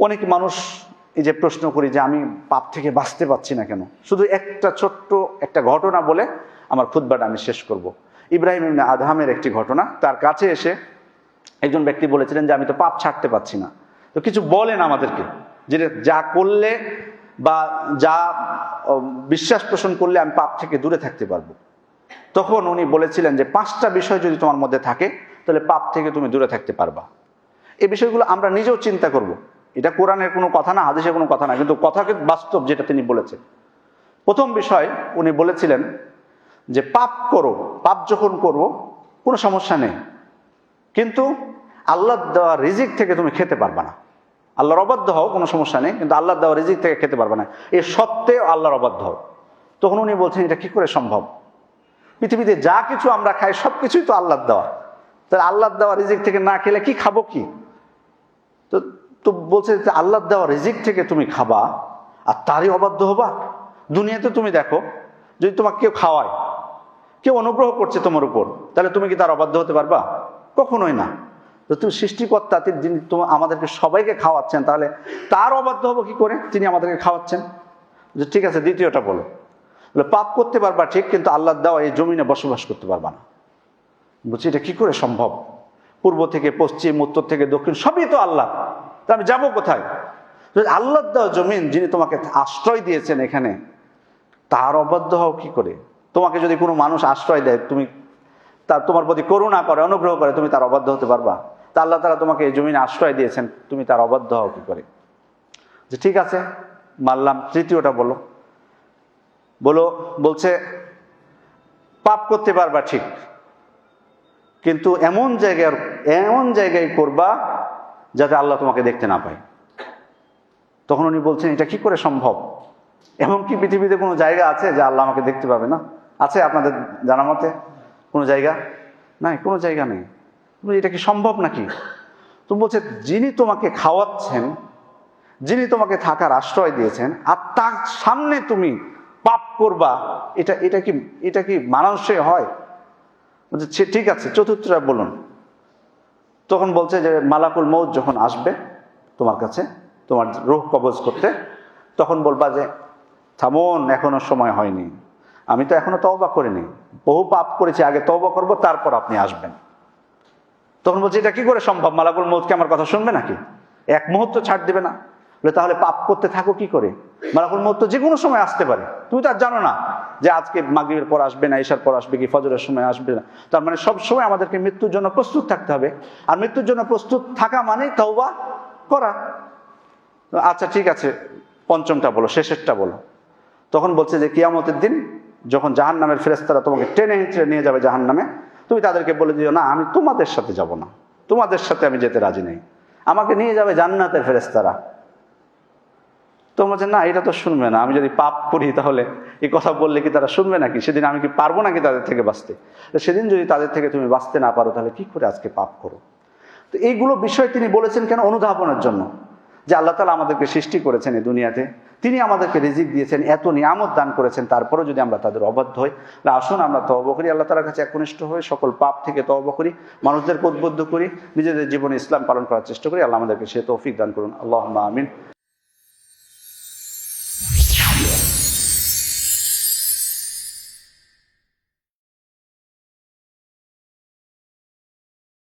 অনেক মানুষ এই যে প্রশ্ন করি যে আমি পাপ থেকে বাঁচতে পারছি না কেন। শুধু একটা ছোট্ট একটা ঘটনা বলে আমার খুতবাটা আমি শেষ করব। ইব্রাহিম ইবনে আদহামের একটি ঘটনা। তার কাছে এসে একজন ব্যক্তি বলেছিলেন যে আমি তো পাপ ছাড়তে পারছি না, তো কিছু বলেন আমাদেরকে, যে যা করলে বা যা বিশ্বাস পোষণ করলে আমি পাপ থেকে দূরে থাকতে পারবো। তখন উনি বলেছিলেন যে 5টা বিষয় যদি তোমার মধ্যে থাকে তাহলে পাপ থেকে তুমি দূরে থাকতে পারবা। এই বিষয়গুলো আমরা নিজেও চিন্তা করব। এটা কোরআনের কোনো কথা না, হাদিসের কোনো কথা না, কিন্তু কথাকে বাস্তব যেটা তিনি বলেছেন। প্রথম বিষয় উনি বলেছিলেন যে পাপ করো, পাপ যখন করবো কোনো সমস্যা নেই, কিন্তু আল্লাহ দেওয়া রিজিক থেকে তুমি খেতে পারবে না। আল্লাহর অবাধ্য হও, কোনো সমস্যা নেই, কিন্তু আল্লাহ দেওয়া রিজিক থেকে খেতে পারবে না, এ সত্ত্বেও আল্লাহর অবাধ্য হও। তখন উনি বলছেন এটা কি করে সম্ভব? পৃথিবীতে যা কিছু আমরা খাই সব কিছুই তো আল্লাহর দেওয়া, তাহলে আল্লাহর দেওয়া রিজিক থেকে না খেলে কি খাবো কি? তো বলছে যে আল্লাহর দেওয়া রিজিক থেকে তুমি খাবা আর তারই অবাধ্য হবা? দুনিয়াতে তুমি দেখো, যদি তোমাকে কেউ খাওয়ায়, কেউ অনুগ্রহ করছে তোমার উপর, তাহলে তুমি কি তার অবাধ্য হতে পারবা? কখনোই না। তো তুমি সৃষ্টিকর্তা, যিনি আমাদেরকে সবাইকে খাওয়াচ্ছেন, তাহলে তার অবাধ্য হবো কি করে? তিনি আমাদেরকে খাওয়াচ্ছেন। যে ঠিক আছে, দ্বিতীয়টা বলো। পাপ করতে পারবা ঠিক, কিন্তু আল্লাহর দেওয়া এই জমিনে বসবাস করতে পারবা না। বলছি এটা কি করে সম্ভব? পূর্ব থেকে পশ্চিম, উত্তর থেকে দক্ষিণ সবই তো আল্লাহ, তা আমি যাবো কোথায়? আল্লাহর দেওয়া জমিন, যিনি তোমাকে আশ্রয় দিয়েছেন এখানে, তার অবাধ্য হও কি করে? তোমাকে যদি কোনো মানুষ আশ্রয় দেয়, তুমি তোমার প্রতি করুণা করে, অনুগ্রহ করে, তুমি তার অবাধ্য হতে পারবা? তা আল্লাহ তাআলা তোমাকে এই জমিনে আশ্রয় দিয়েছেন, তুমি তার অবাধ্য হও কি করে? যে ঠিক আছে, মানলাম। তৃতীয়টা বলো। বলছে পাপ করতে পারবা ঠিক, কিন্তু এমন জায়গায় করবা যাতে আল্লাহ তোমাকে দেখতে না পায়। তখন উনি বলছেন এটা কি করে সম্ভব? এমন কি পৃথিবীতে কোনো জায়গা আছে যে আল্লাহ আমাকে দেখতে পাবে না? আছে আপনাদের জানা মতে কোনো জায়গা? নাই, কোনো জায়গা নেই। এটা কি সম্ভব নাকি? তুমি বলছে যিনি তোমাকে খাওয়াচ্ছেন, যিনি তোমাকে থাকার আশ্রয় দিয়েছেন, আর তার সামনে তুমি পাপ করবা, এটা কি মানানসই হয়? বলছে ঠিক আছে, চতুর্থটা বলুন। তখন বলছে যে মালাকুল মউত যখন আসবে তোমার কাছে তোমার রূহ কবজ করতে, তখন বলবা যে থামুন, এখনো সময় হয়নি, আমি তো এখনো তওবা করিনি, বহু পাপ করেছি, আগে তওবা করব, তারপর আপনি আসবেন। তখন বলছে এটা কি করে সম্ভব? মালাকুল মউত কি আমার কথা শুনবে নাকি? এক মুহূর্ত ছাড় দেবে না? তাহলে পাপ করতে থাকো কি করে? মালাকুল মউত তো যে কোনো সময় আসতে পারে, তুমি তো আর জানো না যে আজকে মাগরিবের পর আসবে না, ঈশার পর আসবে, কি ফজরের সময় আসবে না। তার মানে সব সময় আমাদেরকে মৃত্যুর জন্য প্রস্তুত থাকতে হবে, আর মৃত্যুর জন্য প্রস্তুত থাকা মানে তওবা করা। আচ্ছা ঠিক আছে, পঞ্চমটা বলো, শেষেরটা বলো। তখন বলছে যে কিয়ামতের দিন যখন জাহান্নামের ফেরেশতারা তোমাকে টেনে হিঁচড়ে নিয়ে যাবে জাহান্নামে, তুমি তাদেরকে বলে দিও না আমি তোমাদের সাথে যাব না, তোমাদের সাথে আমি যেতে রাজি নেই, আমাকে নিয়ে যাবে জান্নাতের ফেরেশতারা। তোমরা বলছে না, এটা তো শুনবে না, আমি যদি পাপ করি তাহলে এই কথা বললে কি তারা শুনবে নাকি? সেদিন আমি কি পারবো নাকি তাদের থেকে বাঁচতে? সেদিন যদি তাদের থেকে তুমি বাঁচতে না পারো, তাহলে কি করে আজকে পাপ করো? তো এইগুলো বিষয় তিনি বলেছেন কেন? অনুধাবনের জন্য, যে আল্লাহ তাআলা আমাদেরকে সৃষ্টি করেছেন এই দুনিয়াতে, তিনি আমাদেরকে রিজিক দিয়েছেন, এত নিয়ামত দান করেছেন, তারপরেও যদি আমরা তাদের অবাধ্য হই, আসুন আমরা তওবা করি, আল্লাহ তাআলার কাছে একনিষ্ঠ হয়ে সকল পাপ থেকে তওবা করি, মানুষদেরকে উদ্বুদ্ধ করি, নিজেদের জীবনে ইসলাম পালন করার চেষ্টা করি। আল্লাহ আমাদেরকে সে তৌফিক দান করুন। আল্লাহুম্মা আমিন।